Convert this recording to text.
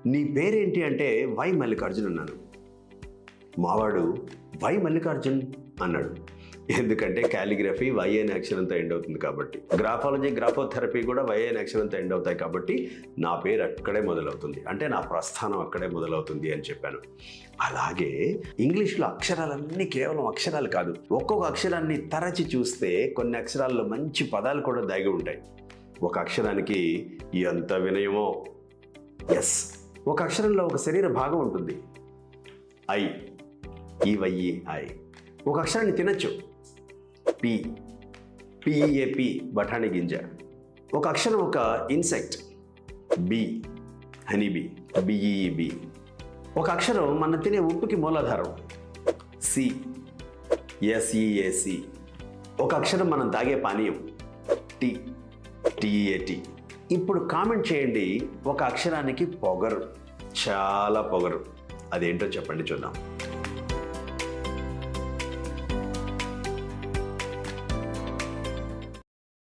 నీ పేరేంటి అంటే వై మల్లికార్జున్ అన్నాను. మావాడు వై మల్లికార్జున్ అన్నాడు. ఎందుకంటే కాలిగ్రఫీ వై అనే అక్షరంతో ఎండ్ అవుతుంది కాబట్టి, గ్రాఫాలజీ గ్రాఫోథెరపీ కూడా వై అనే అక్షరంతో ఎండ్ అవుతాయి కాబట్టి నా పేరు అక్కడే మొదలవుతుంది, అంటే నా ప్రస్థానం అక్కడే మొదలవుతుంది అని చెప్పాను. అలాగే ఇంగ్లీష్లో అక్షరాలన్నీ కేవలం అక్షరాలు కాదు, ఒక్కొక్క అక్షరాన్ని తరచి చూస్తే కొన్ని అక్షరాల్లో మంచి పదాలు కూడా దాగి ఉంటాయి. ఒక అక్షరానికి ఎంత వినయమో. ఎస్, ఒక అక్షరంలో ఒక శరీర భాగం ఉంటుంది, ఐ, ఈవైఈ ఐ. ఒక అక్షరాన్ని తినచ్చు, పి, పిఈఏపి బఠానీ గింజ. ఒక అక్షరం ఒక ఇన్సెక్ట్, బి, హనీబీ, బిఈఈబి. ఒక అక్షరం మనం తినే ఉప్పుకి మూలాధారం, సి, ఎస్ఈఏసి. ఒక అక్షరం మనం తాగే పానీయం, టి, టిఈఏటి. ఇప్పుడు కామెంట్ చేయండి, ఒక అక్షరానికి పొగరు, చాలా పొగరు. అదేంటో చెప్పండి చూద్దాం.